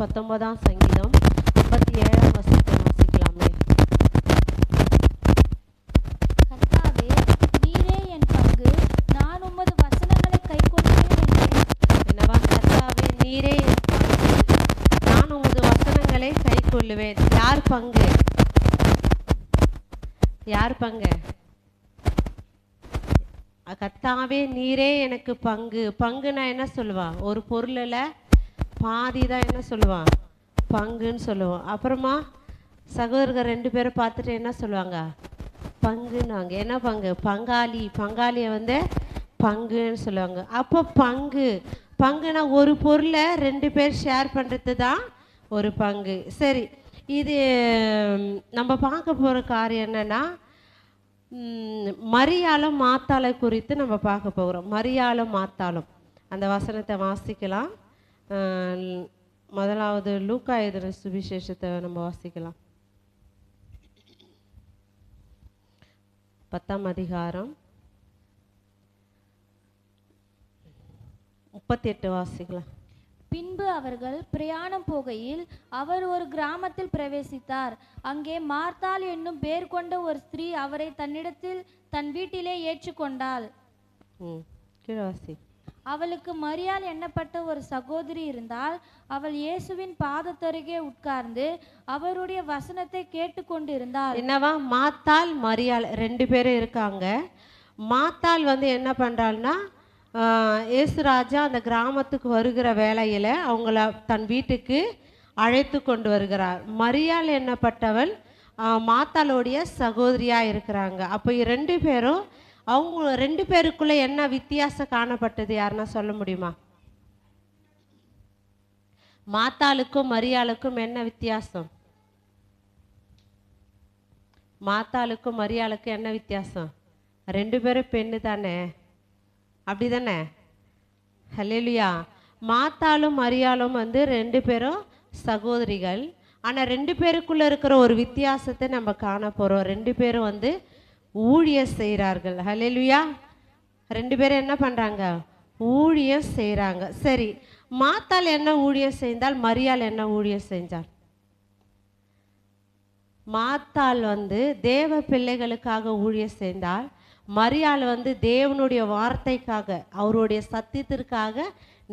19ஆம் சங்கீதம் 57ஆம் வசனத்தை வாசிக்கலாமே. கர்த்தாவே, நீரே என் பங்கு, நான் உமது வசனங்களை கைக்கொள்வேன் என்றேன். என்னவா? கர்த்தாவே நீரே என் பங்கு, நான் உமது வசனங்களை கைக்கொள்ளுவேன். யார் பங்கு? யார் பங்கு? கர்த்தாவே நீரே எனக்கு பங்கு. பங்குனா என்ன சொல்லுவான்? ஒரு பொருளில் பாதி தான் என்ன சொல்லுவான்? பங்குன்னு சொல்லுவோம். அப்புறமா சகோதரர்கள் 2 பேரை பார்த்துட்டு என்ன சொல்லுவாங்க? பங்குன்னுவாங்க. என்ன பங்கு? பங்காளி. பங்காளியை வந்து பங்குன்னு சொல்லுவாங்க. அப்போ பங்குனா ஒரு பொருளை 2 பேர் ஷேர் பண்ணுறது தான் ஒரு பங்கு. சரி, இது நம்ம பார்க்க போகிற காரியம் என்னென்னா, மரியாளும் மாத்தாளை குறித்து நம்ம பார்க்க போகிறோம். மரியாளும் மாத்தாளும் அந்த வசனத்தை வாசிக்கலாம். முதலாவது லூக்கா எழுதின சுவிசேஷத்தை நம்ம வாசிக்கலாம். 10ஆம் அதிகாரம் 38 வாசிக்கலாம். பின்பு அவர்கள் பிரயாணம் போகையில் அவர் ஒரு கிராமத்தில் பிரவேசித்தார். அங்கே மார்த்தாள் என்னும் பேர் கொண்ட ஒரு ஸ்திரீ அவரை தன்னிடத்தில் தன் வீட்டிலே ஏற்றுக்கொண்டாள். கீழவாசி. அவளுக்கு மரியாள் எண்ணப்பட்ட ஒரு சகோதரி இருந்தால். அவள் இயேசுவின் பாதத்தருகே உட்கார்ந்து அவருடைய வசனத்தை கேட்டு கொண்டிருந்தாள். என்னவா? மாத்தாள் மரியாள் 2 பேரும் இருக்காங்க. மாத்தாள் வந்து என்ன பண்றாள்னா, இயேசுராஜா அந்த கிராமத்துக்கு வருகிற வேளையில் அவங்கள தன் வீட்டுக்கு அழைத்து கொண்டு வருகிறார். மரியாள் என்னப்பட்டவள் மாத்தாளுடைய சகோதரியாக இருக்கிறாங்க. அப்போ 2 பேரும், அவங்க 2 பேருக்குள்ளே என்ன வித்தியாசம் காணப்பட்டது? யாருன்னா சொல்ல முடியுமா? மாத்தாளுக்கும் மரியாளுக்கும் என்ன வித்தியாசம்? மாத்தாளுக்கும் மரியாளுக்கும் என்ன வித்தியாசம்? 2 பேரும் பெண்ணு தானே, அப்படி தானே? ஹல்லேலூயா. மாத்தாளும் மரியாளும் வந்து 2 பேரும் சகோதரிகள். ஆனால் 2 பேருக்குள்ளே இருக்கிற ஒரு வித்தியாசத்தை நம்ம காண போகிறோம். 2 பேரும் வந்து ஊழியம் செய்கிறார்கள். ஹல்லேலூயா. 2 பேரும் என்ன பண்ணுறாங்க? ஊழியம் செய்கிறாங்க. சரி, மாத்தாள் என்ன ஊழியம் செய்தால், மரியாள் என்ன ஊழியம் செஞ்சாள்? மாத்தாள் வந்து தேவ பிள்ளைகளுக்காக ஊழியம் செய்தால், மரியாள் வந்து தேவனுடைய வார்த்தைக்காக, அவருடைய சத்தியத்திற்காக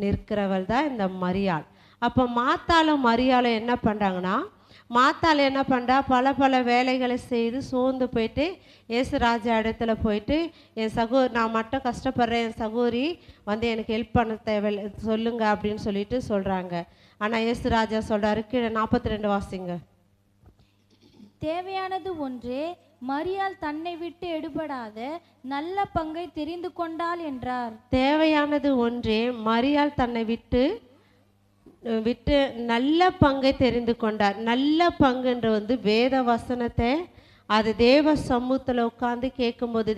நிற்கிறவள் தான் இந்த மரியாள். அப்போ மாத்தாளும் மரியாளும் என்ன பண்ணுறாங்கன்னா, மாத்தாள் என்ன பண்ணுறா, பல வேலைகளை செய்து சோர்ந்து போயிட்டு இயேசுராஜா இடத்துல போயிட்டு, நான் மட்டும் கஷ்டப்படுறேன், என் சகோதரி வந்து எனக்கு ஹெல்ப் பண்ண தேவை சொல்லுங்க அப்படின்னு சொல்லிட்டு சொல்கிறாங்க. ஆனால் இயேசுராஜா சொல்கிறாரு, கீழே 42 வாசிங்க. தேவையானது ஒன்றே, மரியாள் தன்னை விட்டு எடுபடாத நல்ல பங்கை தெரிந்து கொண்டாள் என்றார். தேவையானது ஒன்றே, மரியாள் தன்னை விட்டு நல்ல பங்கை தெரிந்து கொண்டார். நல்ல பங்குன்ற வந்து வேத வசனத்தை அது தேவ சமூகத்தில் உட்காந்து கேட்கும்போது,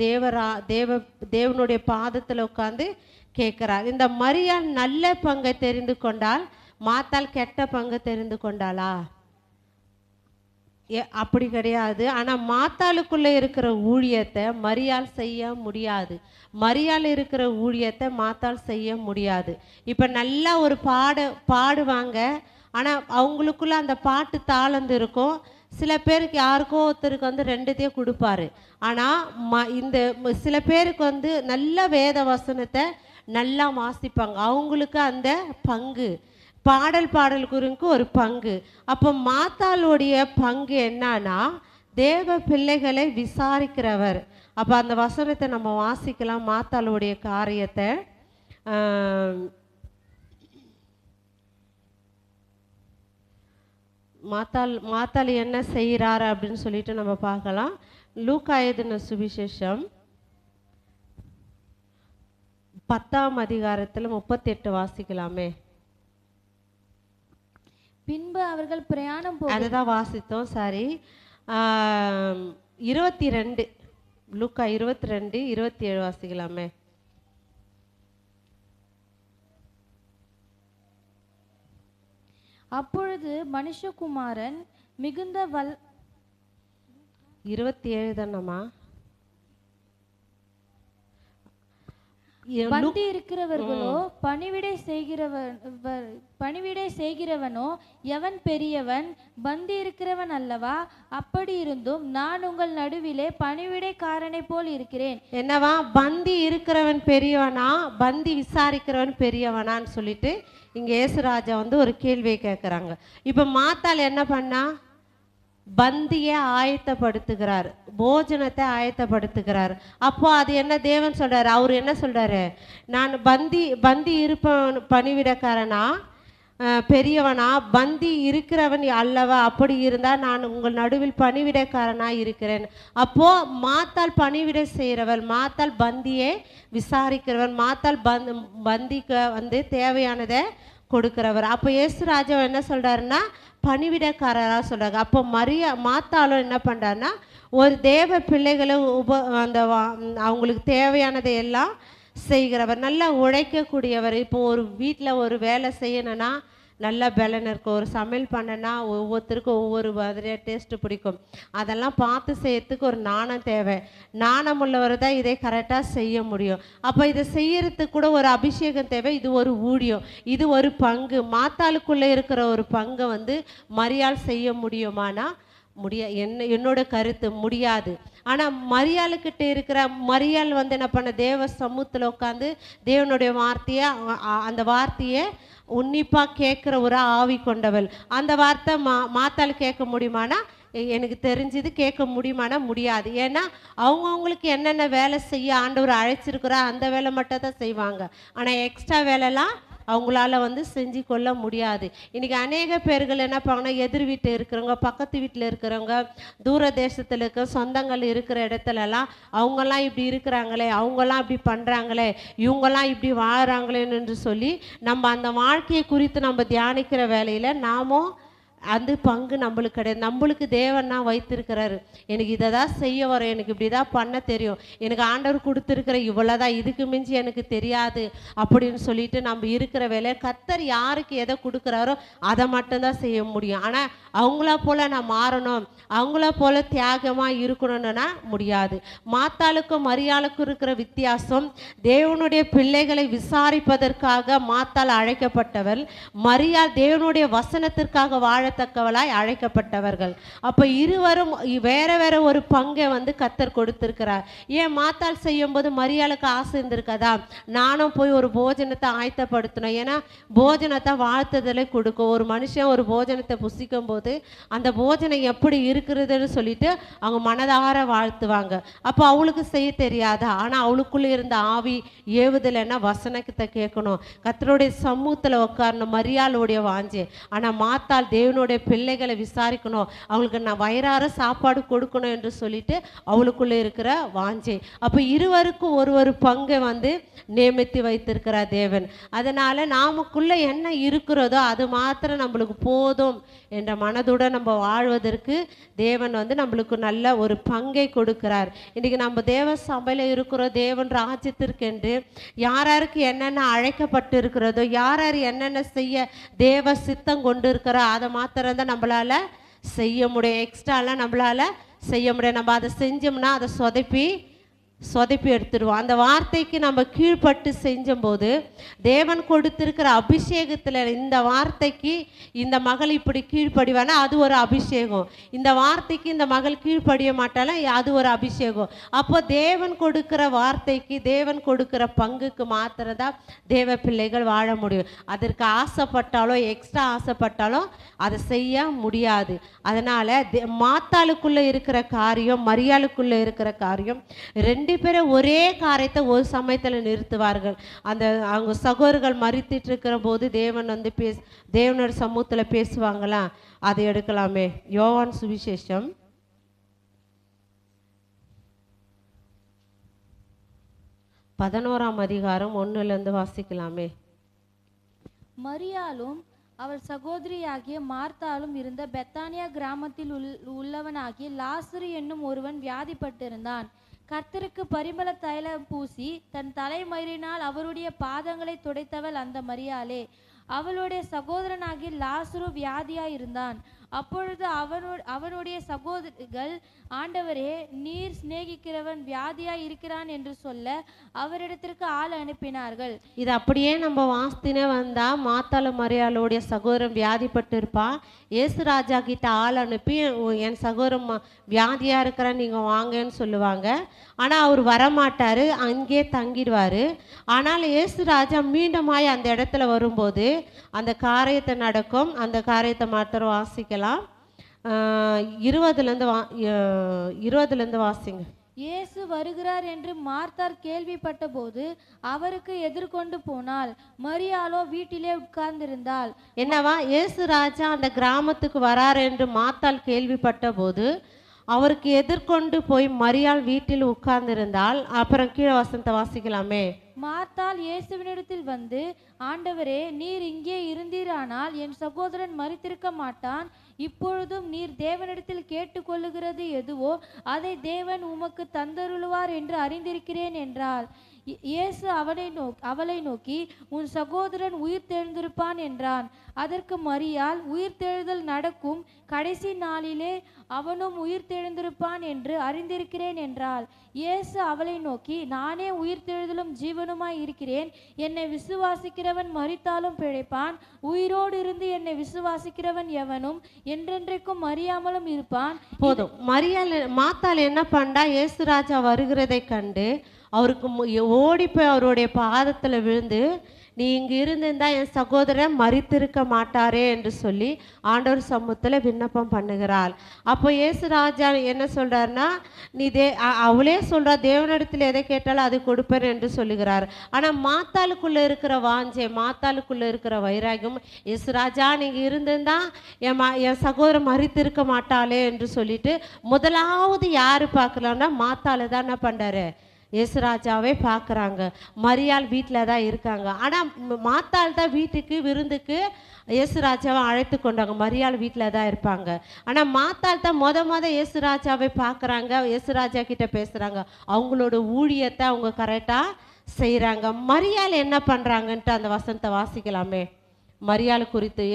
தேவனுடைய பாதத்தில் உட்காந்து கேட்குறார். இந்த மரியாள் நல்ல பங்கை தெரிந்து கொண்டால், மாத்தாள் கெட்ட பங்கை தெரிந்து கொண்டாளா? அப்படி கிடையாது. ஆனால் மாத்தாளுக்குள்ளே இருக்கிற ஊழியத்தை மரியாள் செய்ய முடியாது. மரியாள் இருக்கிற ஊழியத்தை மாத்தாள் செய்ய முடியாது. இப்போ நல்லா ஒரு பாடுவாங்க, ஆனால் அவங்களுக்குள்ள அந்த பாட்டு தாளந்து இருக்கும். சில பேருக்கு யாருக்கோ ஒருத்தருக்கு வந்து 2த்தையும் கொடுப்பாரு. ஆனால் இந்த சில பேருக்கு வந்து நல்ல வேத வசனத்தை நல்லா வாசிப்பாங்க, அவங்களுக்கு அந்த பங்கு. பாடலுக்கு ஒரு பங்கு. அப்போ மாத்தாளுடைய பங்கு என்னன்னா, தேவ பிள்ளைகளை விசாரிக்கிறவர். அப்போ அந்த வசனத்தை நம்ம வாசிக்கலாம், மாத்தாளுடைய காரியத்தை. மாத்தாள் என்ன செய்கிறார் அப்படின்னு சொல்லிட்டு நம்ம பார்க்கலாம். லூக்கா எழுதின சுவிசேஷம் 10ஆம் அதிகாரத்தில் 38 வாசிக்கலாமே. பின்பு அவர்கள் பிரயாணம் அதுதான் வாசித்தோம். சாரி, 22 லூக்கா 22 27 வாசிக்கலாமே. அப்பொழுது மனுஷகுமாரன் மிகுந்த 27 தானம்மா? பந்தி இருக்கிறவர்களோ பணிவிடை செய்கிறவனோ எவன் பெரியவன்? பந்தி இருக்கிறவன் அல்லவா? அப்படி இருந்தும் நான் உங்கள் நடுவிலே பணிவிடைக்காரனை போல் இருக்கிறேன். என்னவா? பந்தி இருக்கிறவன் பெரியவனா, பந்தி விசாரிக்கிறவன் பெரியவனான்னு சொல்லிட்டு இங்க இயேசுராஜா வந்து ஒரு கேள்வியை கேட்குறாங்க. இப்ப மாத்தாள் என்ன பண்ணா? பந்தியை ஆயத்தப்படுத்துகிறார், போஜனத்தை ஆயத்தப்படுத்துகிறார். அப்போ அது என்ன தேவன் சொல்றாரு? அவர் என்ன சொல்றாரு? நான் பந்தி இருப்பவன் பணிவிடக்காரனா பெரியவனா? பந்தி இருக்கிறவன் அல்லவா? அப்படி இருந்தா நான் உங்கள் நடுவில் பணிவிடைக்காரனா இருக்கிறேன். அப்போ மாத்தாள் பணிவிடை செய்கிறவள், மாத்தாள் பந்தியை விசாரிக்கிறவன், மாத்தாள் பந்திக்கு வந்து தேவையானதை கொடுக்கிறவர். அப்போ இயேசுராஜா என்ன சொல்றாருன்னா பணிவிடைக்காரராக சொல்றாங்க. அப்போ மாத்தாளும் என்ன பண்றாருன்னா ஒரு தேவ பிள்ளைகளை அவங்களுக்கு தேவையானதை எல்லாம் செய்கிறவர், நல்லா உழைக்கக்கூடியவர். இப்போ ஒரு வீட்டில் ஒரு வேலை செய்யணும்னா நல்லா பலன் இருக்கும். ஒரு சமையல் பண்ணனா ஒவ்வொருத்தருக்கும் ஒவ்வொரு மாதிரியாக டேஸ்ட்டு பிடிக்கும். அதெல்லாம் பார்த்து செய்யறதுக்கு ஒரு நாணம் தேவை. நாணம் உள்ளவர் தான் இதை கரெக்டாக செய்ய முடியும். அப்போ இதை செய்யறதுக்கு கூட ஒரு அபிஷேகம் தேவை. இது ஒரு ஊழியம், இது ஒரு பங்கு. மாத்தாளுக்குள்ளே இருக்கிற ஒரு பங்கை வந்து மரியாள் செய்ய முடியுமானா என்னோட கருத்து முடியாது. ஆனால் மரியாளுக்கிட்ட இருக்கிற மரியாள் வந்து என்ன பண்ண? தேவ சமூகத்தில் உட்காந்து தேவனுடைய அந்த வார்த்தையை உன்னிப்பாக கேட்குற ஒரு ஆவி கொண்டவள். அந்த வார்த்தை மாத்தாள் கேட்க முடியுமானா எனக்கு தெரிஞ்சது கேட்க முடியுமானா முடியாது. ஏன்னா அவங்கவுங்களுக்கு என்னென்ன வேலை செய்ய ஆண்டவர் அழைச்சிருக்கிறா அந்த வேலை மட்டும் தான் செய்வாங்க. ஆனால் எக்ஸ்ட்ரா வேலைலாம் அவங்களால வந்து செஞ்சு கொள்ள முடியாது. இன்றைக்கி அநேக பேர்கள் என்ன பண்ணாங்கன்னா எதிர் வீட்டில் இருக்கிறவங்க, பக்கத்து வீட்டில் இருக்கிறவங்க, தூர தேசத்தில் இருக்கிற சொந்தங்கள் இருக்கிற இடத்துலலாம் அவங்கெல்லாம் இப்படி இருக்கிறாங்களே, அவங்கெல்லாம் இப்படி பண்ணுறாங்களே, இவங்கெல்லாம் இப்படி வாழ்கிறாங்களேன்னு என்று சொல்லி நம்ம அந்த வாழ்க்கையை குறித்து நம்ம தியானிக்கிற வேலையில் நாமும் அந்த பங்கு நம்மளுக்கு கிடையாது. நம்மளுக்கு தேவன்னா வைத்திருக்கிறாரு. எனக்கு இதை தான் செய்ய வரும், எனக்கு இப்படி தான் பண்ண தெரியும், எனக்கு ஆண்டவர் கொடுத்துருக்கிற இவ்வளோதான், இதுக்கு மிஞ்சி எனக்கு தெரியாது அப்படின்னு சொல்லிட்டு நம்ம இருக்கிற வேலையை கர்த்தர் யாருக்கு எதை கொடுக்குறாரோ அதை மட்டும்தான் செய்ய முடியும். ஆனால் அவங்கள போல் நான் மாறணும், அவங்கள போல் தியாகமாக இருக்கணும்னா முடியாது. மாத்தாளுக்கும் மரியாளுக்கும் இருக்கிற வித்தியாசம், தேவனுடைய பிள்ளைகளை விசாரிப்பதற்காக மாத்தாள் அழைக்கப்பட்டவள், மரியாள் தேவனுடைய வசனத்திற்காக வாழத்தக்கவளாய் அழைக்கப்பட்டவர்கள். அப்போ இருவரும் வேற வேற ஒரு பங்கை வந்து கர்த்தர் கொடுத்திருக்கிறார். ஏன் மாத்தாள் செய்யும் போது மரியாளுக்கு ஆசை இருந்திருக்கதா? நானும் போய் ஒரு போஜனத்தை ஆயத்தப்படுத்தணும். ஏன்னா போஜனத்தை வாழ்த்துதலை கொடுக்கும். ஒரு மனுஷன் ஒரு போஜனத்தை புசிக்கும் போது அந்த போஜனம் எப்படி இருக்கிறதுன்னு சொல்லிட்டு அவங்க மனதார வாழ்த்துவாங்க. அப்போ அவளுக்கு செய்ய தெரியாதா? ஆனால் அவளுக்குள்ளே இருந்த ஆவி ஏவுதலைன்னா வசனத்தை கேட்கணும், கர்த்தருடைய சமூகத்தில் உட்காரணும், மரியாளுடைய வாஞ்சே. ஆனால் மாத்தாள் தேவனுடைய பிள்ளைகளை விசாரிக்கணும், அவங்களுக்கு நான் வயிறார சாப்பாடு கொடுக்கணும் என்று சொல்லிட்டு அவளுக்குள்ளே இருக்கிற வாஞ்சே. அப்போ இருவருக்கும் ஒரு பங்கை வந்து நியமித்து வைத்திருக்கிறார் தேவன். அதனால் நாமக்குள்ளே என்ன இருக்கிறதோ அது மாத்திரம் நம்மளுக்கு போதும் என்ற மனதுடன் நம்ம வாழ்வதற்கு தேவன் வந்து நம்மளுக்கு நல்ல ஒரு பங்கை கொடுக்கிறார். இன்றைக்கி நம்ம தேவ சபையில் இருக்கிறோம். தேவன் ராஜ்யத்திற்கென்று யார் யாருக்கு என்னென்ன அழைக்கப்பட்டு இருக்கிறதோ, யார் யார் என்னென்ன செய்ய தேவ சித்தம் கொண்டு இருக்கிறோ அதை மாத்திரம்தான் நம்மளால் செய்ய முடியும். எக்ஸ்ட்ராலாம் நம்மளால் செய்ய முடியும். நம்ம அதை செஞ்சோம்னா அதை சொதப்பி எடுத்துடுவோம். அந்த வார்த்தைக்கு நம்ம கீழ்பட்டு செஞ்சும்போது தேவன் கொடுத்திருக்கிற அபிஷேகத்தில் இந்த வார்த்தைக்கு இந்த மகள் இப்படி கீழ்ப்படிவானா அது ஒரு அபிஷேகம், இந்த வார்த்தைக்கு இந்த மகள் கீழ்ப்படிய மாட்டாலும் அது ஒரு அபிஷேகம். அப்போ தேவன் கொடுக்கிற வார்த்தைக்கு, தேவன் கொடுக்கிற பங்குக்கு மாத்திரதான் தேவ பிள்ளைகள் வாழ முடியும். அதற்கு ஆசைப்பட்டாலோ எக்ஸ்ட்ரா ஆசைப்பட்டாலும் அதை செய்ய முடியாது. அதனால் மாத்தாளுக்குள்ளே இருக்கிற காரியம், மரியாளுக்குள்ளே இருக்கிற காரியம், ரெண்டு பேரும் ஒரே காரியத்தை ஒரு சமயத்தில் நிறுத்துவார்கள். அவங்க சகோதரர்கள் மறித்துட்டு இருக்கிற போது தேவன் வந்து தேவனோட சமூகத்தில் பேசுவாங்களா? அதை எடுக்கலாமே. யோவான் சுவிசேஷம் 11ஆம் அதிகாரம் 1 வாசிக்கலாமே. மரியாளும் அவள் சகோதரியாகிய மார்த்தாலும் இருந்த பெத்தானியா கிராமத்தில் உள்ளவனாகிய லாசரு என்னும் ஒருவன் வியாதிப்பட்டிருந்தான். கர்த்தருக்கு பரிமள தைலம் பூசி தன் தலைமயிரினால் அவருடைய பாதங்களை துடைத்தவள் அந்த மரியாளே. அவளுடைய சகோதரனாகிய லாசரு வியாதியாயிருந்தான். அப்பொழுது அவனுடைய சகோதரிகள், ஆண்டவரே, நீர் சிநேகிக்கிறவன் வியாதியாய் இருக்கிறான் என்று சொல்ல அவரிடத்திற்கு ஆள் அனுப்பினார்கள். இது அப்படியே நம்ம வாஸ்தினே வந்தா மாத்தாள மரியாளுடைய சகோதரன் வியாதிப்பட்டு இருப்பான். இயேசு ராஜா கிட்ட ஆள் அனுப்பி என் சகோதரன் வியாதியா இருக்கிற நீங்க வாங்கன்னு சொல்லுவாங்க. ஆனா அவர் வரமாட்டாரு, அங்கே தங்கிடுவாரு. ஆனால் இயேசு ராஜா மீண்டுமாய் அந்த இடத்துல வரும்போது அந்த காரியத்தை நடக்கும். அந்த காரியத்தை மாத்திரம் வாசிக்கலாம். 20 வாசிங்க. இயேசு வருகிறார் என்று மார்த்தார் கேள்விப்பட்ட போது அவருக்கு எதிர்கொண்டு போனாள். மரியாளோ வீட்டிலே உட்கார்ந்திருந்தாள். என்னவா, இயேசு ராஜா அந்த கிராமத்துக்கு வரார் என்று மார்த்தாள் கேள்விப்பட்ட போது அவருக்கு எதிர்கொண்டு போய் மரியாள் வீட்டில் உட்கார்ந்திருந்தாள். அப்புறம் கீழே வசனத்தை வாசிக்கலாமே. மார்த்தாள் இயேசுவினிடத்தில் வந்து, ஆண்டவரே, நீர் இங்கே இருந்தீரானால் என் சகோதரன் மரித்திருக்க மாட்டான். இப்பொழுதும் நீர் தேவனிடத்தில் கேட்டுக்கொள்ளுகிறது எதுவோ அதை தேவன் உமக்கு தந்தருளுவார் என்று அறிந்திருக்கிறேன் என்றாள். இயேசு அவளை நோக்கி, உன் சகோதரன் உயிர் தெழுந்திருப்பான் என்றான். அதற்கு மரியாள், உயிர் தெழுதல் நடக்கும் கடைசி நாளிலே அவனும் உயிர் தெழுந்திருப்பான் என்று அறிந்திருக்கிறேன் என்றாள். இயேசு அவளை நோக்கி, நானே உயிர் தெழுதலும் ஜீவனுமாய் இருக்கிறேன். என்னை விசுவாசிக்கிறவன் மரித்தாலும் பிழைப்பான். உயிரோடு இருந்து என்னை விசுவாசிக்கிறவன் எவனும் என்றென்றைக்கும் மறியாமலும் இருப்பான். போதும். மாத்தாள் என்ன பண்ணா, இயேசு ராஜா வருகிறதை கண்டு அவருக்கு ஓடி போய் அவருடைய பாதத்துல விழுந்து, நீ இங்க இருந்திருந்தா என் சகோதரன் மரித்திருக்க மாட்டாரே என்று சொல்லி ஆண்டவர் சமூகத்துல விண்ணப்பம் பண்ணுகிறாள். அப்போ இயேசு ராஜா என்ன சொல்றாருன்னா, நீ அவளே சொல்றா, தேவனிடத்தில் எதை கேட்டாலும் அது கொடுப்பேன் என்று சொல்லுகிறார். ஆனா மாத்தாளுக்குள்ள இருக்கிற வாஞ்சை, மாத்தாளுக்குள்ள இருக்கிற வைராகியம், இயேசு ராஜா நீங்க இருந்திருந்தா என் சகோதரன் மரித்திருக்க மாட்டாளே என்று சொல்லிட்டு முதலாவது யாரு பார்க்கலாம்னா மாத்தாளு தான் என்ன பண்றாரு, இயேசுராஜாவே பார்க்குறாங்க. மரியாள் வீட்டில் தான் இருக்காங்க. ஆனால் மாத்தாள் தான் வீட்டுக்கு விருந்துக்கு இயேசுராஜாவை அழைத்து கொண்டாங்க. மரியாள் வீட்டில் தான் இருப்பாங்க. ஆனால் மாத்தாள் தான் இயேசுராஜாவை பார்க்குறாங்க, இயேசுராஜா கிட்ட பேசுகிறாங்க. அவங்களோட ஊழியத்தை அவங்க கரெக்டாக செய்கிறாங்க. மரியாள் என்ன பண்ணுறாங்கன்ட்டு அந்த வசனத்தை வாசிக்கலாமே. மரியாள் குறித்து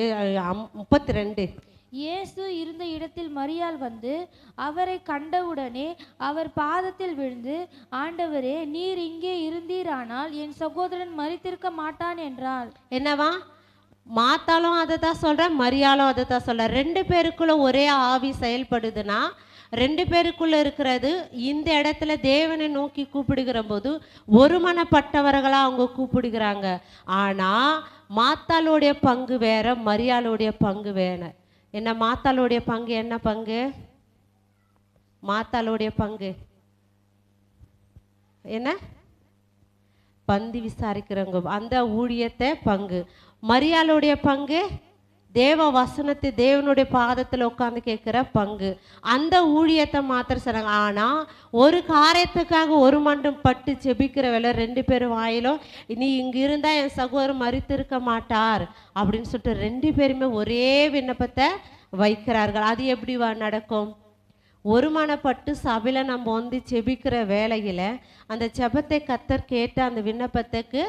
32. இயேசு இருந்த இடத்தில் மரியாள் வந்து அவரை கண்டவுடனே அவர் பாதத்தில் விழுந்து, ஆண்டவரே, நீர் இங்கே இருந்தீரானால் என் சகோதரன் மரித்திருக்க மாட்டான் என்றாள். என்னவா, மாத்தாலும் அதை தான் சொல்ற, மரியாளும் அதை தான் சொல்ற. 2 பேருக்குள்ள ஒரே ஆவி செயல்படுதுன்னா 2 பேருக்குள்ள இருக்கிறது இந்த இடத்துல தேவனை நோக்கி கூப்பிடுகிற போது ஒருமனப்பட்டவர்களா அவங்க கூப்பிடுகிறாங்க. ஆனா மாத்தாளுடைய பங்கு வேற, மரியாளுடைய பங்கு வேற. என்ன மாத்தாளுடைய பங்கு, என்ன பங்கு? மாத்தாளுடைய பங்கு என்ன? பந்தி விசாரிக்கிறவங்க அந்த ஊழியத்தை பங்கு. மரியாளுடைய பங்கு தேவ வசனத்தை தேவனுடைய பாதத்தில் உட்காந்து கேட்குற பங்கு. அந்த ஊழியத்தை மாத்திரம் சொன்னாங்க. ஆனால் ஒரு காரியத்துக்காக ஒரு மண்டம் பட்டு செபிக்கிற வேலை 2 பேரும் வாயிலும், நீ இங்கே இருந்தால் என் சகோதரர் மரித்திருக்க மாட்டார் அப்படின்னு சொல்லிட்டு 2 பேருமே ஒரே விண்ணப்பத்தை வைக்கிறார்கள். அது எப்படி நடக்கும்? ஒருமனப்பட்டு சபையில் நம்ம வந்து செபிக்கிற வேலையில் அந்த ஜெபத்தை கர்த்தர் கேட்டு அந்த விண்ணப்பத்துக்கு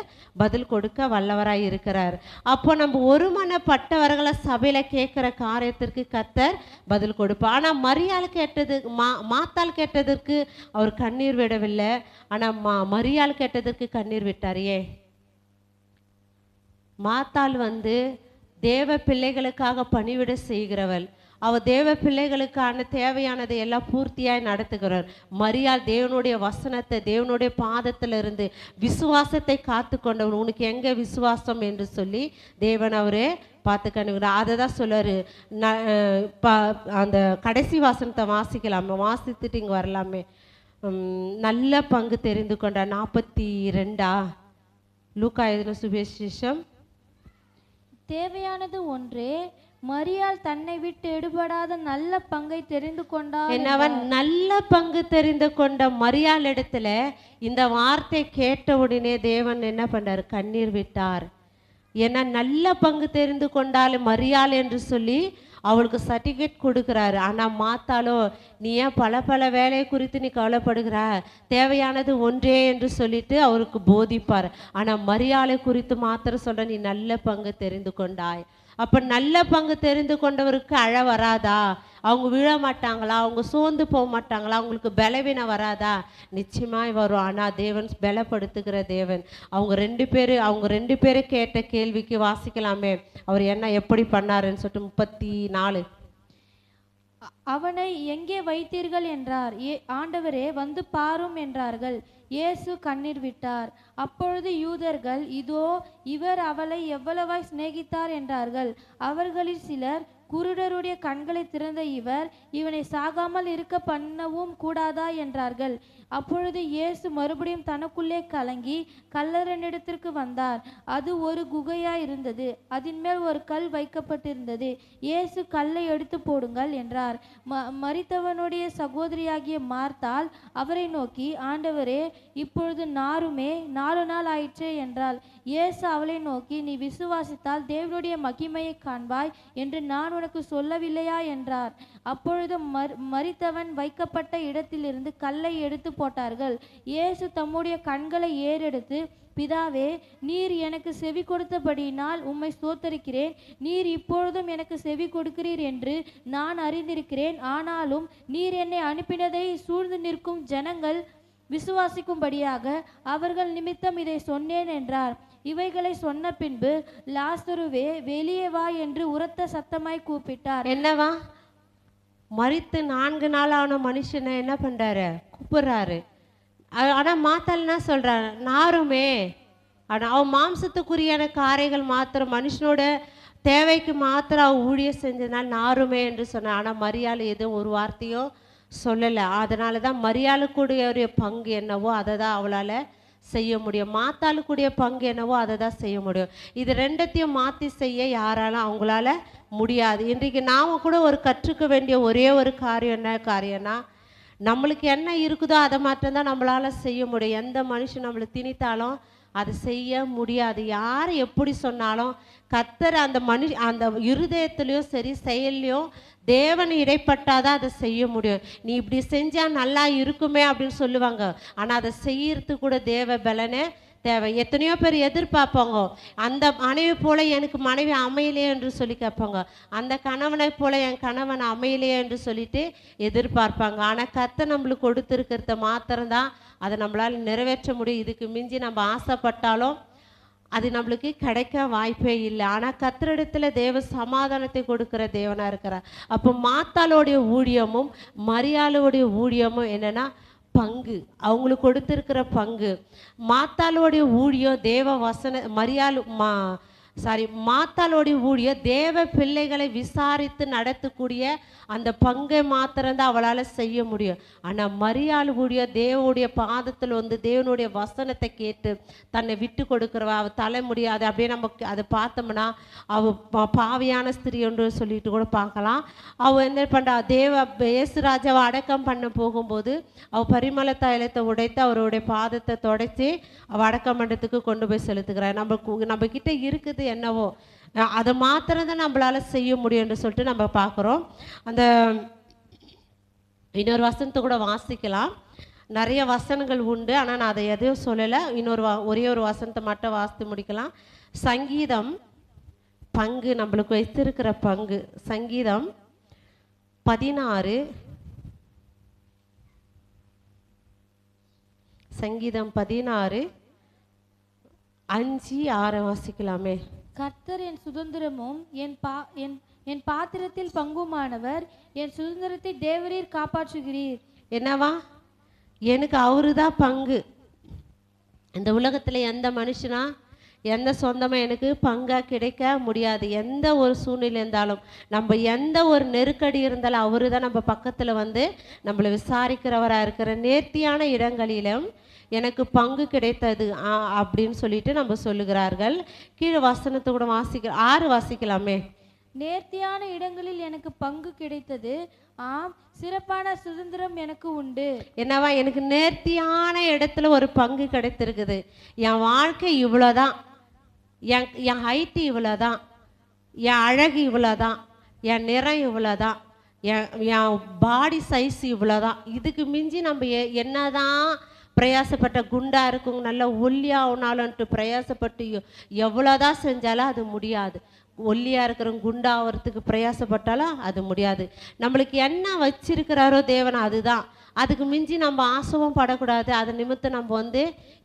பதில் கொடுக்க வல்லவராய் இருக்கிறார். அப்போ நம்ம ஒருமனப்பட்டவர்களை சபையில் கேட்குற காரியத்திற்கு கர்த்தர் பதில் கொடுப்பார். ஆனால் மரியாள் கேட்டது, மாத்தாள் கேட்டதற்கு அவர் கண்ணீர் விடவில்லை. ஆனால் மரியாள் கேட்டதற்கு கண்ணீர் விட்டாரியே. மாத்தாள் வந்து தேவ பிள்ளைகளுக்காக பணிவிட செய்கிறவள். அவ தேவ பிள்ளைகளுக்கான தேவையானதை எல்லாம் பூர்த்தியாய் நடத்துகிறார். மரியாள் தேவனுடைய வசனத்தை தேவனுடைய பாதத்துல இருந்து விசுவாசத்தை காத்து கொண்டவர். உனக்கு எங்க விசுவாசம் என்று சொல்லி தேவன் அவரே பார்த்து கணுகிறார். அதை தான் சொல்றாரு. அந்த கடைசி வசனத்தை வாசிக்கலாமே, வாசித்துட்டு இங்கே வரலாமே. நல்ல பங்கு தெரிந்து கொண்டார். 42 லூக்கா எழுதின சுவிசேஷம். தேவையானது ஒன்றே, மரியாள் தன்னை விட்டு எடுபடாத நல்ல பங்கை தெரிந்து கொண்டார். என்னவன் நல்ல பங்கு தெரிந்து கொண்ட மரியாள் இடத்துல இந்த வார்த்தை கேட்ட உடனே தேவன் என்ன பண்ணார்? கண்ணீர் விட்டார். ஏன்னா நல்ல பங்கு தெரிந்து கொண்டாலும் மரியாள் என்று சொல்லி அவளுக்கு சர்டிஃபிகேட் கொடுக்குறாரு. ஆனால் மாத்தாலோ, நீ ஏன் பல பல வேலையை குறித்து நீ கவலைப்படுகிற, தேவையானது ஒன்றே என்று சொல்லிட்டு அவருக்கு போதிப்பார். ஆனால் மரியாதை குறித்து மாத்திரம் சொல்ற, நீ நல்ல பங்கு தெரிந்து கொண்டாய். அப்போ நல்ல பங்கு தெரிந்து கொண்டவருக்கு அழ வராதா? அவங்க விழ மாட்டாங்களா? அவங்க சோர்ந்து போக மாட்டாங்களா? அவங்களுக்கு பலவீனம் வராதா? நிச்சயமாய் வரும். ஆனால் தேவன் பலப்படுத்துகிற தேவன். அவங்க ரெண்டு பேரு கேட்ட கேள்விக்கு வாசிக்கலாமே, அவர் என்ன எப்படி பண்ணாருன்னு சொல்லிட்டு 34. அவனை எங்கே வைத்தீர்கள் என்றார். ஆண்டவரே, வந்து பாரும் என்றார்கள். இயேசு கண்ணீர் விட்டார். அப்பொழுது யூதர்கள், இதோ இவர் அவளை எவ்வளவாய் சிநேகித்தார் என்றார்கள். அவர்களில் சிலர், குருடருடைய கண்களை திறந்த இவர் இவனை சாகாமல் இருக்க பண்ணவும் கூடாதா என்றார்கள். அப்பொழுது இயேசு மறுபடியும் தனக்குள்ளே கலங்கி கல்லறையினிடத்திற்கு வந்தார். அது ஒரு குகையாய் இருந்தது. அதன் மேல் ஒரு கல் வைக்கப்பட்டிருந்தது. இயேசு, கல்லை எடுத்து போடுங்கள் என்றார். மரித்தவனுடைய சகோதரியாகிய மார்த்தாள் அவரை நோக்கி, ஆண்டவரே, இப்பொழுது 4 நாள் ஆயிற்றே என்றாள். இயேசு அவளை நோக்கி, நீ விசுவாசித்தால் தேவனுடைய மகிமையை காண்பாய் என்று நான் உனக்கு சொல்லவில்லையா என்றார். அப்பொழுது மரித்தவன் வைக்கப்பட்ட இடத்திலிருந்து கல்லை எடுத்து போட்டார்கள். இயேசு தம்முடைய கண்களை ஏறெடுத்து, பிதாவே, நீர் எனக்கு செவி கொடுத்தபடியினால் உம்மை ஸ்தோத்தரிக்கிறேன். நீர் இப்பொழுதும் எனக்கு செவி கொடுக்கிறீர் என்று நான் அறிந்திருக்கிறேன். ஆனாலும் நீர் என்னை அனுப்பினதை சூழ்ந்து நிற்கும் ஜனங்கள் விசுவாசிக்கும்படியாக அவர்கள் நிமித்தம் இதை சொன்னேன் என்றார். இவைகளை சொன்ன பின்பு, லாசருவே, வெளியே வா என்று உரத்த சத்தமாய் கூப்பிட்டார். என்னவா? மரித்து 4 நாளான மனுஷனை என்ன பண்றாரு? கூப்பிடுறாரு. ஆனா மாத்தாள் என்ன சொல்றாரு? நாருமே. ஆனா அவன் மாம்சத்துக்குரியான காரைகள் மாத்திரம், மனுஷனோட தேவைக்கு மாத்திரம் அவ ஊழியம் செஞ்சதுனால நாருமே என்று சொன்னான். ஆனா மரியாள் எதுவும் ஒரு வார்த்தையும் சொல்லலை. அதனால தான் மரியாளுக்குடைய பங்கு என்னவோ அதை தான் அவளால் செய்ய முடியும். மாத்தாளுக்குடைய பங்கு என்னவோ அதை தான் செய்ய முடியும். இது ரெண்டத்தையும் மாற்றி செய்ய யாராலும் அவங்களால முடியாது. இன்றைக்கு நாம் கூட ஒரு கற்றுக்க வேண்டிய ஒரே ஒரு காரியம் என்ன காரியம்னா, நம்மளுக்கு என்ன இருக்குதோ அதை மட்டும்தான் நம்மளால் செய்ய முடியும். எந்த மனுஷன் நம்மளை திணித்தாலும் அது செய்ய முடியாது. யார் எப்படி சொன்னாலும் கர்த்தர் அந்த இருதயத்துலேயும் சரி செயல்லையும் தேவன் இடைப்பட்டாதான் அதை செய்ய முடியும். நீ இப்படி செஞ்சால் நல்லா இருக்குமே அப்படின்னு சொல்லுவாங்க. ஆனால் அதை செய்யறதுக்கு கூட தேவ பலனே தேவை. எத்தனையோ பேர் எதிர்பார்ப்பாங்க, அந்த மனைவி போல எனக்கு மனைவி அமையலையே என்று சொல்லி கேட்பாங்க. அந்த கணவனை போல என் கணவன் அமையலையே என்று சொல்லிட்டு எதிர்பார்ப்பாங்க. ஆனால் கர்த்தர் நம்மளுக்கு கொடுத்துருக்கிறத மாத்திரம்தான் அதை நம்மளால் நிறைவேற்ற முடியும். இதுக்கு மிஞ்சி நம்ம ஆசைப்பட்டாலும் அது நம்மளுக்கு கிடைக்க வாய்ப்பே இல்லை. ஆனால் கர்த்தரிடத்துல தேவ சமாதானத்தை கொடுக்கிற தேவனாக இருக்கிறார். அப்போ மாத்தாளுடைய ஊழியமும் மரியாளுடைய ஊழியமும் என்னன்னா பங்கு, அவங்களுக்கு கொடுத்திருக்கிற பங்கு. மாத்தாளுடைய ஊழியம் தேவ வசன மாத்தாளுடைய ஊழியம் தேவ பிள்ளைகளை விசாரித்து நடத்தக்கூடிய அந்த பங்கை மாத்திரம்தான் அவளால் செய்ய முடியும். ஆனால் மரியாள் ஊழியம் தேவனுடைய பாதத்தில் வந்து தேவனுடைய வசனத்தை கேட்டு தன்னை விட்டு கொடுக்குறவ. அவள் தலை முடியாது அப்படியே நமக்கு அதை பார்த்தோம்னா அவள் பாவியான ஸ்திரீ என்று சொல்லிட்டு கூட பார்க்கலாம். அவள் என்ன பண்ணுறா, இயேசுராஜாவை அடக்கம் பண்ண போகும்போது அவள் பரிமள தைலத்தை உடைத்து அவருடைய பாதத்தை தொடச்சி அவள் அடக்கம் பண்ணுறதுக்கு கொண்டு போய் செலுத்துக்கிறார். நம்ம கிட்ட இருக்குது என்னவோ அதை மாத்திரம் தான் நம்மளால செய்ய முடியும் என்று சொல்லிட்டு நம்ம பார்க்குறோம். அந்த இன்னொரு வசனத்தை கூட வாசிக்கலாம். நிறைய வசனங்கள் உண்டு, ஆனால் நான் அதை எதையும் சொல்லலை. ஒரே ஒரு வசனத்தை மட்டும் வாசித்து முடிக்கலாம். சங்கீதம் பங்கு, நம்மளுக்கு வைத்திருக்கிற பங்கு. சங்கீதம் 16 5-6 வாசிக்கலாமே. கர்த்தர் என் சுதந்திரமும் என் பாத்திரத்தில் பங்குமானவர். என் சுதந்திரத்தை தேவரீர் காப்பாற்றுகிறீர். என்னவா? எனக்கு அவரு தான் பங்கு. இந்த உலகத்தில் எந்த மனுஷனா எந்த சொந்தமாக எனக்கு பங்காக கிடைக்க முடியாது. எந்த ஒரு சூழ்நிலை இருந்தாலும், நம்ம எந்த ஒரு நெருக்கடி இருந்தாலும் அவரு தான் நம்ம பக்கத்தில் வந்து நம்மளை விசாரிக்கிறவராக இருக்கிற. நேர்த்தியான இடங்களிலும் எனக்கு பங்கு கிடைத்தது அப்படின்னு சொல்லிட்டு நம்ம சொல்லுகிறார்கள். கீழே வசனத்தை கூட 6 வாசிக்கலாமே. நேர்த்தியான இடங்களில் எனக்கு பங்கு கிடைத்தது, ஆம், சிறப்பான சுதந்திரம் எனக்கு உண்டு. என்னவா? எனக்கு நேர்த்தியான இடத்துல ஒரு பங்கு கிடைத்திருக்குது. என் வாழ்க்கை இவ்வளோதான், என் ஹைட்டு இவ்வளோதான், என் அழகு இவ்வளோதான், என் நிறம் இவ்வளோதான், என் பாடி சைஸ் இவ்வளோதான், இதுக்கு மிஞ்சி நம்ம என்னதான் பிரயாசப்பட்ட குண்டாக இருக்கும் நல்லா ஒல்லியாகனாலும்ட்டு பிரயாசப்பட்டு எவ்வளோதான் செஞ்சாலும் அது முடியாது. ஒல்லியாக இருக்கிறவங்க குண்டாகிறதுக்கு பிரயாசப்பட்டாலும் அது முடியாது. நம்மளுக்கு என்ன வச்சிருக்கிறாரோ தேவன் அதுதான். அதுக்கு மிஞ்சி நம்ம ஆசைவும் படக்கூடாது. அது நிமித்தம் நம்ம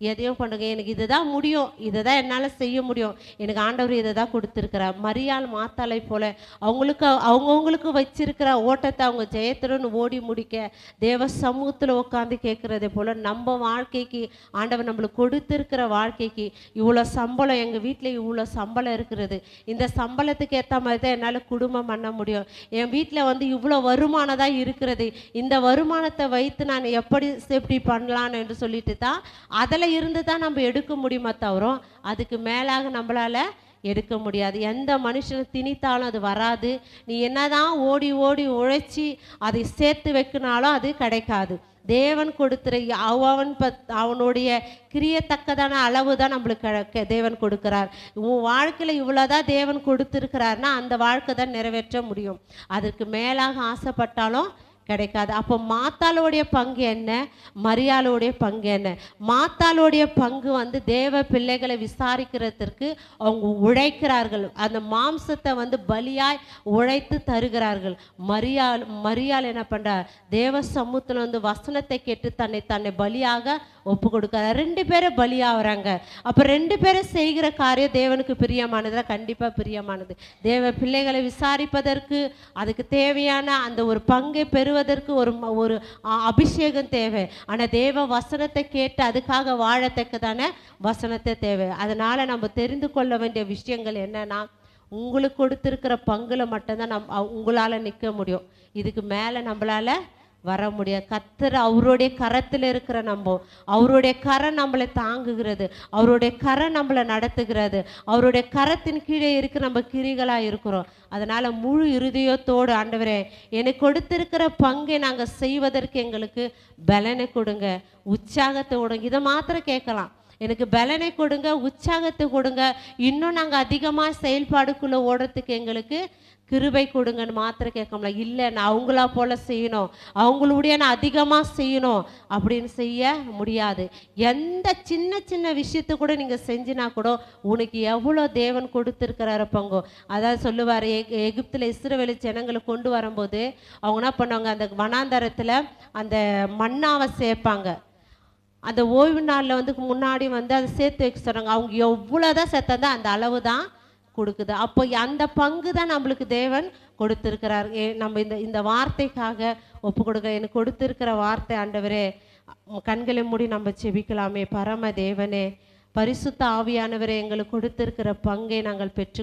எதையும் பண்ணுங்க, எனக்கு இதை தான் முடியும், இதை தான் என்னால் செய்ய முடியும், எனக்கு ஆண்டவர் இதை தான் கொடுத்துருக்கிறார். மரியாள் மாத்தாளை போல அவங்கவுங்களுக்கு வச்சிருக்கிற ஓட்டத்தை அவங்க ஜெயத்துடன் ஓடி முடிக்க தேவ சமூகத்தில் உட்காந்து கேட்குறதே போல் நம்ம வாழ்க்கைக்கு ஆண்டவர் நம்மளுக்கு கொடுத்துருக்கிற வாழ்க்கைக்கு இவ்வளோ சம்பளம், எங்கள் வீட்டில் இவ்வளோ சம்பளம் இருக்கிறது, இந்த சம்பளத்துக்கு ஏற்ற மாதிரி தான் என்னால் குடும்பம் பண்ண முடியும், என் வீட்டில் இவ்வளோ வருமானம் தான் இருக்கிறது, இந்த வருமானத்தை வைத்து நான் எப்படி சேஃப்டி பண்ணலான்னு என்று சொல்லிட்டு தான் அதில் இருந்து தான் நம்ம எடுக்க முடியுமா தவிர அதுக்கு மேலாக நம்மளால் எடுக்க முடியாது. எந்த மனுஷனை திணித்தாலும் அது வராது. நீ என்னதான் ஓடி ஓடி உழைச்சி அதை சேர்த்து வைக்கினாலும் அது கிடைக்காது. தேவன் கொடுத்துற அவனுடைய கிரியத்தக்கதான அளவு தான் நம்மளுக்கு தேவன் கொடுக்கிறார். உன் வாழ்க்கையில் இவ்வளோதான் தேவன் கொடுத்துருக்கிறாருன்னா அந்த வாழ்க்கை தான் நிறைவேற்ற முடியும். அதற்கு மேலாக ஆசைப்பட்டாலும் கிடைக்காது. அப்போ மாத்தாளுடைய பங்கு என்ன, மரியாளுடைய பங்கு என்ன? மாத்தாளுடைய பங்கு தேவ பிள்ளைகளை விசாரிக்கிறதுக்கு அவங்க உழைக்கிறார்கள், அந்த மாம்சத்தை பலியாய் உழைத்து தருகிறார்கள். மரியாள் என்ன பண்றார், தேவ சமூகத்தில் வசனத்தை கேட்டு தன்னை பலியாக ஒப்பு கொடுக்கிறார். 2 பேரும் பலியாகிறாங்க. அப்போ 2 பேரும் செய்கிற காரியம் தேவனுக்கு பிரியமானது, கண்டிப்பாக பிரியமானது. தேவ பிள்ளைகளை விசாரிப்பதற்கு அதுக்கு தேவையான அந்த ஒரு பங்கை பெறுவதற்கு ஒரு அபிஷேகம் தேவை. ஆனால் தேவ வசனத்தை கேட்டு அதுக்காக வாழத்தக்கதான வசனத்தை தேவை. அதனால நம்ம தெரிந்து கொள்ள வேண்டிய விஷயங்கள் என்னன்னா, உங்களுக்கு கொடுத்துருக்கிற பங்குல மட்டும்தான் உங்களால் நிற்க முடியும். இதுக்கு மேலே நம்மளால வர முடியாது. கர்த்தர் அவருடைய கரத்தில் இருக்கிற அவருடைய கரம் நம்மளை தாங்குகிறது, அவருடைய கரம் நம்மளை நடத்துகிறது, அவருடைய கரத்தின் கீழே இருக்க நம்ம கிரிகளாக இருக்கிறோம். அதனால் முழு இருதயத்தோடு ஆண்டவரே எனக்கு கொடுத்திருக்கிற பங்கை நாங்கள் செய்வதற்கு எங்களுக்கு பலனை கொடுங்க, உற்சாகத்தை கொடுங்க. இதை மாத்திரம் கேட்கலாம், எனக்கு பலனை கொடுங்க, உற்சாகத்தை கொடுங்க, இன்னும் நாங்கள் அதிகமாக செயல்பாடுக்குள்ளே ஓடுறதுக்கு எங்களுக்கு கிருபை கொடுங்கன்னு மாத்திரம் கேட்கல. இல்லை நான் அவங்களா போல செய்யணும், அவங்களுடைய நான் அதிகமாக செய்யணும் அப்படின்னு செய்ய முடியாது. எந்த சின்ன சின்ன விஷயத்தை கூட நீங்கள் செஞ்சினா கூட உனக்கு எவ்வளோ தேவன் கொடுத்துருக்கிறார பங்கோ. அதாவது சொல்லுவார், எகிப்தில் இஸ்ரவேல் ஜனங்களை கொண்டு வரும்போது அவங்க என்ன பண்ணுவாங்க, அந்த வனாந்தரத்தில் அந்த மண்ணாவை சேர்ப்பாங்க. அந்த ஓய்வு நாளில் முன்னாடி அதை சேர்த்து வைக்க சொல்கிறாங்க. அவங்க எவ்வளோதான் சேர்த்தா அந்த அளவு தான் கொடுக்குது. அப்போ அந்த பங்கு தான் நம்மளுக்கு தேவன் கொடுத்துருக்கிறார். நம்ம இந்த வார்த்தைக்காக ஒப்பு கொடுக்க, எனக்கு கொடுத்துருக்கிற வார்த்தை ஆண்டவரே, கண்களை மூடி நம்ம செபிக்கலாமே. பரம தேவனே, பரிசுத்த ஆவியானவரே, எங்களுக்கு கொடுத்திருக்கிற பங்கை நாங்கள் பெற்று